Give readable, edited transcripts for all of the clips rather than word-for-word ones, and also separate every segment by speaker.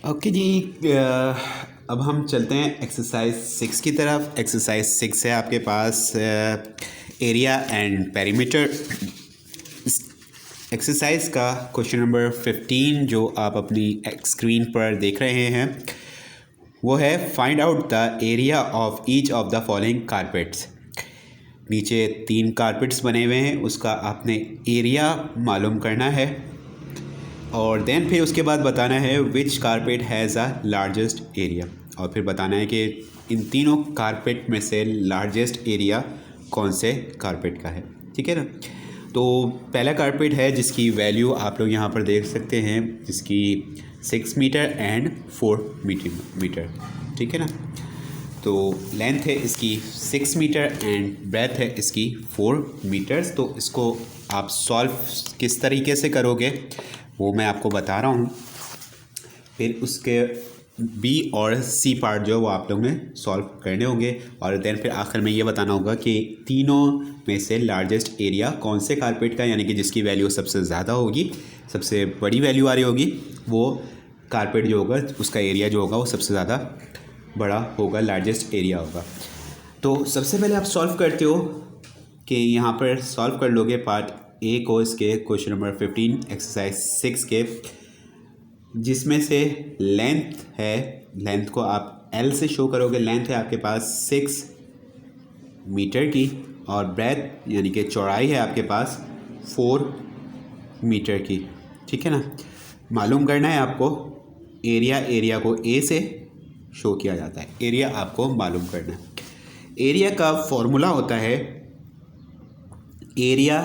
Speaker 1: Okay जी। अब हम चलते हैं एक्सरसाइज 6 की तरफ। एक्सरसाइज 6 है आपके पास एरिया एंड पेरीमीटर। एक्सरसाइज का क्वेश्चन नंबर 15 जो आप अपनी स्क्रीन पर देख रहे हैं वो है find out the area of each of the following carpets. नीचे 3 कारपेट्स बने हुए हैं, उसका आपने एरिया मालूम करना है और देन फिर उसके बाद बताना है which carpet has a largest area, और फिर बताना है कि इन तीनों कारपेट में से लार्जेस्ट एरिया कौन से कारपेट का है। ठीक है ना। तो पहला कारपेट है जिसकी वैल्यू आप लोग यहाँ पर देख सकते हैं, जिसकी 6 मीटर एंड 4 मीटर। ठीक है ना। तो लेंथ है इसकी 6 मीटर एंड ब्रेथ है इसकी 4 मीटर्स। तो इसको आप सॉल्व किस तरीके से करोगे वो मैं आपको बता रहा हूँ। फिर उसके बी और सी पार्ट जो है वो आप लोगों ने सॉल्व करने होंगे और देन फिर आखिर में ये बताना होगा कि तीनों में से लार्जेस्ट एरिया कौन से कारपेट का, यानी कि जिसकी वैल्यू सबसे ज़्यादा होगी, सबसे बड़ी वैल्यू आ रही होगी, वो कारपेट जो होगा उसका एरिया जो होगा वो सबसे ज़्यादा बड़ा होगा, लार्जेस्ट एरिया होगा। तो सबसे पहले आप सॉल्व करते हो कि यहाँ पर सॉल्व कर लोगे पार्ट ए को, इसके क्वेश्चन नंबर 15 एक्सरसाइज 6 के, जिसमें से लेंथ है, लेंथ को आप एल से शो करोगे। लेंथ है आपके पास 6 मीटर की और ब्रेथ यानी कि चौड़ाई है आपके पास 4 मीटर की। ठीक है ना। मालूम करना है आपको एरिया। एरिया को ए से शो किया जाता है, एरिया आपको मालूम करना है। एरिया का फॉर्मूला होता है, एरिया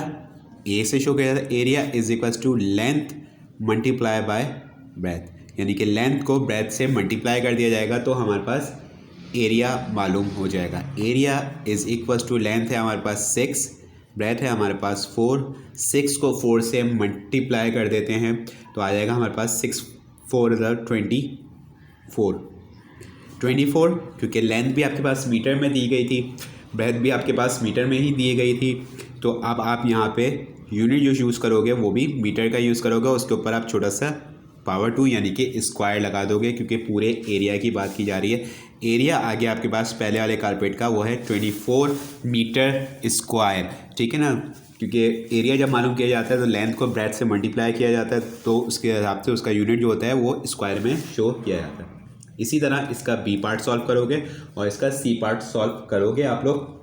Speaker 1: ए से शो किया जाता है, area is equals to length multiply by breadth, यानी कि लेंथ को ब्रेथ से मल्टीप्लाई कर दिया जाएगा तो हमारे पास एरिया मालूम हो जाएगा। Area is equals to length है हमारे पास 6, ब्रेथ है हमारे पास 4, 6 को 4 से मल्टीप्लाई कर देते हैं तो आ जाएगा हमारे पास 6 4 24, क्योंकि लेंथ भी आपके पास मीटर में दी गई थी, ब्रेथ भी आपके पास मीटर में ही दी गई थी। तो अब आप यहाँ पे यूनिट जो यूज़ करोगे वो भी मीटर का यूज़ करोगे, उसके ऊपर आप छोटा सा पावर 2 यानी कि स्क्वायर लगा दोगे, क्योंकि पूरे एरिया की बात की जा रही है। एरिया आ गया आपके पास पहले वाले कारपेट का, वो है 24 मीटर स्क्वायर। ठीक है ना। क्योंकि एरिया जब मालूम किया जाता है तो लेंथ को ब्रेथ से मल्टीप्लाई किया जाता है, तो उसके हिसाब से उसका यूनिट जो होता है वो स्क्वायर में शो किया जाता है। इसी तरह इसका बी पार्ट सॉल्व करोगे और इसका सी पार्ट सॉल्व करोगे आप लोग,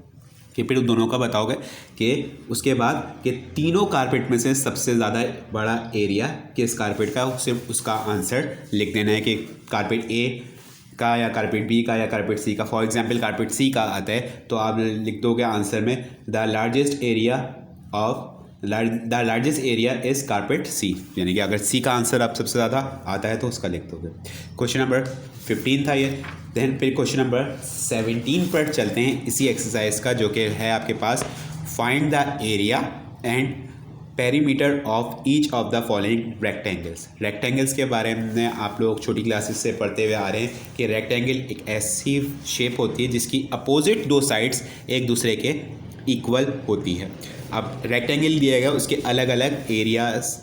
Speaker 1: कि फिर दोनों का बताओगे कि उसके बाद कि तीनों कारपेट में से सबसे ज़्यादा बड़ा एरिया किस कारपेट का, सिर्फ उसका आंसर लिख देना है कि कारपेट ए का या कारपेट बी का या कारपेट सी का। फॉर एग्जांपल कारपेट सी का आता है तो आप लिख दोगे आंसर में the largest area is carpet C, यानी कि अगर सी का आंसर आप सबसे ज़्यादा आता है तो उसका लिख दोगे। क्वेश्चन नंबर 15 था ये। देन फिर क्वेश्चन नंबर 17 पर चलते हैं इसी एक्सरसाइज का, जो कि है आपके पास find the area and perimeter of each of the following rectangles. Rectangles के बारे में आप लोग छोटी क्लासेस से पढ़ते हुए आ रहे हैं कि रेक्टेंगल एक ऐसी शेप होती है जिसकी अपोजिट दो साइड्स एक दूसरे के इक्वल होती है। अब रेक्टेंगल दिया गया, उसके अलग अलग एरियाज,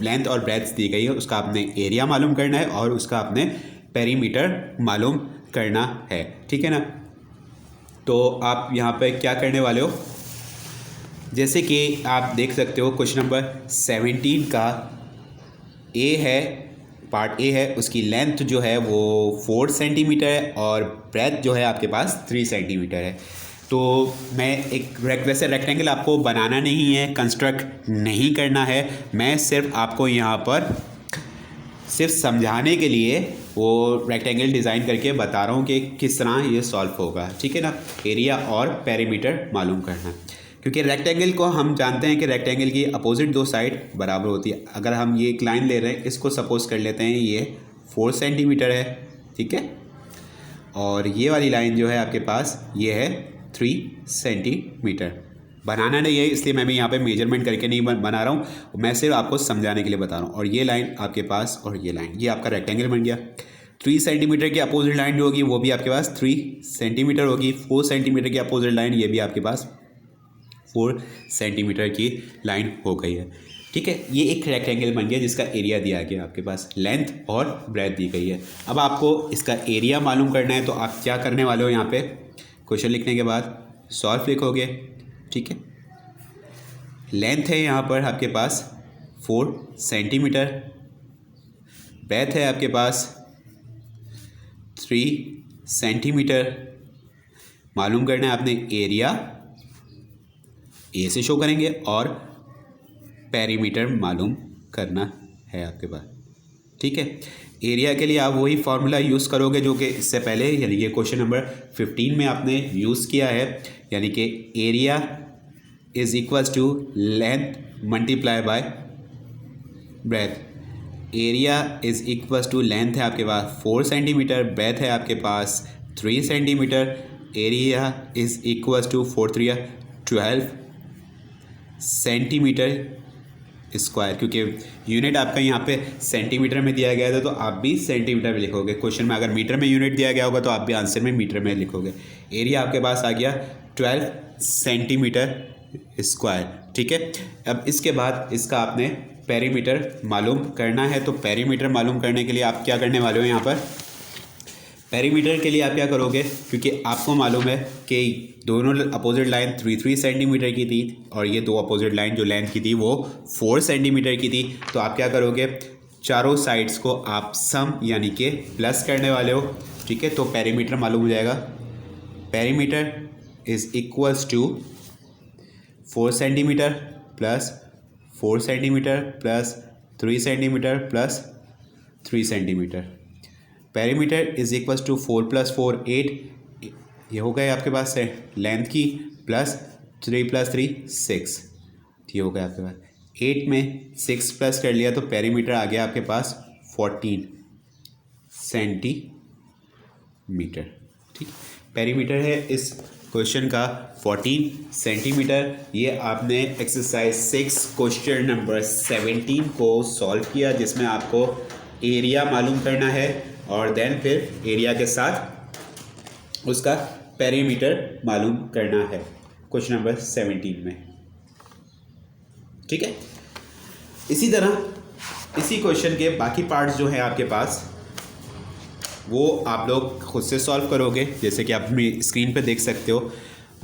Speaker 1: लेंथ और ब्रेथ दी गई है, उसका आपने एरिया मालूम करना है और उसका आपने पेरीमीटर मालूम करना है। ठीक है ना। तो आप यहाँ पे क्या करने वाले हो, जैसे कि आप देख सकते हो क्वेश्चन नंबर 17 का ए है, पार्ट ए है, उसकी लेंथ जो है वो 4 सेंटीमीटर है और ब्रेथ जो है आपके पास 3 सेंटीमीटर है। तो मैं वैसे रेक्टेंगल आपको बनाना नहीं है, कंस्ट्रक्ट नहीं करना है, मैं सिर्फ आपको यहाँ पर सिर्फ समझाने के लिए वो रेक्टेंगल डिज़ाइन करके बता रहा हूँ कि किस तरह ये सॉल्व होगा। ठीक है ना। एरिया और पेरीमीटर मालूम करना, क्योंकि रेक्टेंगल को हम जानते हैं कि रेक्टेंगल की अपोजिट दो साइड बराबर होती है। अगर हम ये एक लाइन ले रहे हैं, इसको सपोज कर लेते हैं ये 4 सेंटीमीटर है। ठीक है। और ये वाली लाइन जो है आपके पास ये है 3 सेंटीमीटर। बनाना नहीं है इसलिए मैं भी यहाँ पे मेजरमेंट करके नहीं बना रहा हूँ, मैं सिर्फ आपको समझाने के लिए बता रहा हूँ। और ये लाइन आपके पास और ये लाइन, ये आपका रेक्टेंगल बन गया। 3 सेंटीमीटर की अपोजिट लाइन जो होगी वो भी आपके पास 3 सेंटीमीटर होगी। 4 सेंटीमीटर की अपोजिट लाइन ये भी आपके पास 4 सेंटीमीटर की लाइन हो गई है। ठीक है, ये एक रेक्टेंगल बन गया जिसका एरिया दिया गया आपके पास, लेंथ और ब्रेथ दी गई है। अब आपको इसका एरिया मालूम करना है तो आप क्या करने वाले हो, यहाँ पे क्वेश्चन लिखने के बाद सॉल्व लिखोगे। ठीक है, लेंथ है यहाँ पर आपके पास 4 सेंटीमीटर, ब्रेथ है आपके पास 3 सेंटीमीटर, मालूम करना है आपने एरिया, ए से शो करेंगे, और पेरीमीटर मालूम करना है आपके पास। ठीक है, एरिया के लिए आप वही फार्मूला यूज़ करोगे जो कि इससे पहले यानी कि क्वेश्चन नंबर 15 में आपने यूज़ किया है, यानी कि area is equals to length multiply by breadth. Area is equals to length है आपके पास 4 सेंटीमीटर, ब्रेथ है आपके पास 3 centimetre, area is equals to 4 3 12 centimetre square, क्योंकि यूनिट आपका यहाँ पे सेंटीमीटर में दिया गया था तो आप भी सेंटीमीटर में लिखोगे। क्वेश्चन में अगर मीटर में यूनिट दिया गया होगा तो आप भी आंसर में मीटर में लिखोगे। एरिया आपके पास आ गया 12 सेंटीमीटर स्क्वायर। ठीक है, अब इसके बाद इसका आपने पेरीमीटर मालूम करना है, तो पेरीमीटर मालूम करने के लिए आप क्या करने वाले हो, यहाँ पर पेरीमीटर के लिए आप क्या करोगे, क्योंकि आपको मालूम है कि दोनों अपोजिट लाइन 3 सेंटीमीटर की थी और ये दो अपोजिट लाइन जो लेंथ की थी वो 4 सेंटीमीटर की थी, तो आप क्या करोगे, चारों साइड्स को आप सम यानी कि प्लस करने वाले हो। ठीक है, तो पेरीमीटर मालूम हो जाएगा, perimeter is equals to 4 centimetre plus 4 centimetre plus 3 centimetre plus 3 centimetre. Perimeter is equals to 4 + 4 8, ये हो गए आपके पास है लेंथ की, प्लस 3 + 3 6, ये हो गया आपके पास 8 में 6 प्लस कर लिया तो पेरीमीटर आ गया आपके पास 14 सेंटीमीटर। ठीक, पेरीमीटर है इस क्वेश्चन का 14 सेंटीमीटर। ये आपने एक्सरसाइज 6 क्वेश्चन नंबर 17 को सॉल्व किया, जिसमें आपको एरिया मालूम करना है और देन फिर एरिया के साथ उसका पेरीमीटर मालूम करना है क्वेश्चन नंबर 17 में। ठीक है, इसी तरह इसी क्वेश्चन के बाकी पार्ट्स जो हैं आपके पास वो आप लोग खुद से सॉल्व करोगे, जैसे कि आप अपनी स्क्रीन पे देख सकते हो।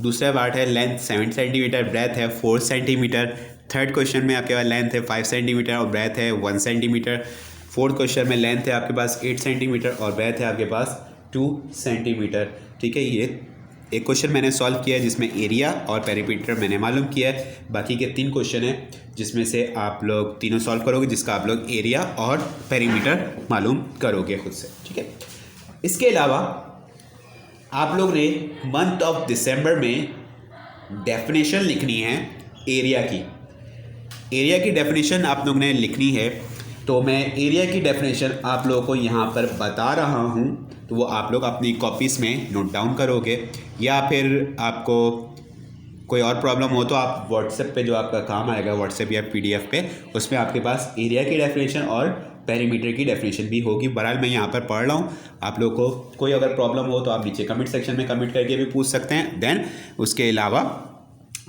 Speaker 1: दूसरा पार्ट है लेंथ 7 सेंटीमीटर, ब्रेथ है 4 सेंटीमीटर। थर्ड क्वेश्चन में आपके पास लेंथ है 5 सेंटीमीटर और ब्रेथ है 1 सेंटीमीटर। फोर्थ क्वेश्चन में लेंथ है आपके पास 8 सेंटीमीटर और ब्रेथ है आपके पास 2 सेंटीमीटर। ठीक है, ये एक क्वेश्चन मैंने सॉल्व किया है जिसमें एरिया और पेरीमीटर मैंने मालूम किया है। बाकी के 3 क्वेश्चन हैं जिसमें से आप लोग तीनों सॉल्व करोगे, जिसका आप लोग एरिया और पेरीमीटर मालूम करोगे खुद से। ठीक है, इसके अलावा आप लोग ने मंथ ऑफ दिसंबर में डेफिनेशन लिखनी है एरिया की। एरिया की डेफिनेशन आप लोग ने लिखनी है, तो मैं एरिया की डेफिनेशन आप लोगों को यहाँ पर बता रहा हूँ, तो वो आप लोग अपनी कॉपीज़ में नोट डाउन करोगे, या फिर आपको कोई और प्रॉब्लम हो तो आप व्हाट्सएप पे जो आपका काम आएगा व्हाट्सएप या पीडीएफ पे, उसमें आपके पास एरिया की डेफिनेशन और पेरीमीटर की डेफिनेशन भी होगी। बहरहाल मैं यहाँ पर पढ़ रहा हूँ, आप लोग को कोई अगर प्रॉब्लम हो तो आप नीचे कमेंट सेक्शन में कमेंट करके भी पूछ सकते हैं। देन उसके अलावा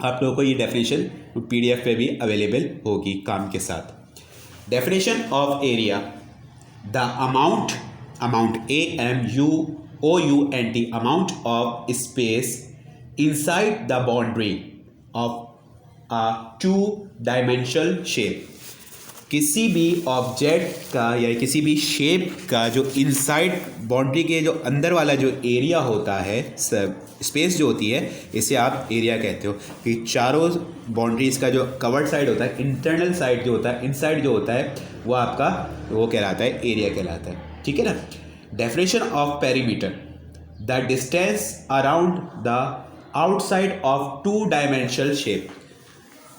Speaker 1: आप लोगों को ये डेफिनेशन पीडीएफ पे भी अवेलेबल होगी काम के साथ। Definition of area: the amount AMOUNT amount of space inside the boundary of a two-dimensional shape। किसी भी ऑब्जेक्ट का या किसी भी शेप का जो इनसाइड बाउंड्री के जो अंदर वाला जो एरिया होता है, स्पेस जो होती है, इसे आप एरिया कहते हो। कि चारों बाउंड्रीज़ का जो कवर्ड साइड होता है, इंटरनल साइड जो होता है, इनसाइड जो होता है, वो आपका वो कहलाता है एरिया कहलाता है। ठीक है ना। Definition of perimeter: the distance around the outside of two dimensional shape.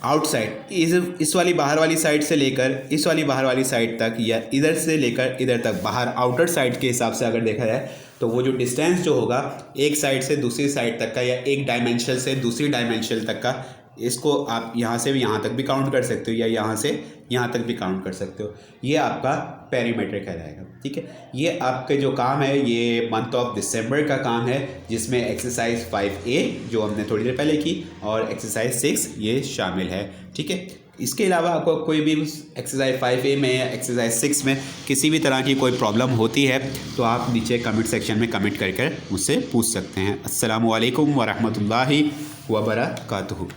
Speaker 1: Outside इस वाली बाहर वाली साइड से लेकर इस वाली बाहर वाली साइड तक, या इधर से लेकर इधर तक, बाहर आउटर साइड के हिसाब से अगर देखा जाए तो वो जो डिस्टेंस जो होगा एक साइड से दूसरी साइड तक का, या एक डायमेंशनल से दूसरी डायमेंशनल तक का, इसको आप यहाँ से भी यहाँ तक भी काउंट कर सकते हो या यहाँ से यहाँ तक भी काउंट कर सकते हो। ये आपका पेरीमीटर कहलाएगा। ठीक है, ये आपके जो काम है ये मंथ ऑफ दिसंबर का काम है, जिसमें एक्सरसाइज 5A जो हमने थोड़ी देर पहले की और एक्सरसाइज 6 ये शामिल है। ठीक है, इसके अलावा आपको कोई भी एक्सरसाइज 5A में या एक्सरसाइज 6 में किसी भी तरह की कोई प्रॉब्लम होती है तो आप नीचे कमेंट सेक्शन में कमेंट कर मुझसे पूछ सकते हैं। अस्सलामु अलैकुम वरहमतुल्लाहि वबरकातुहू।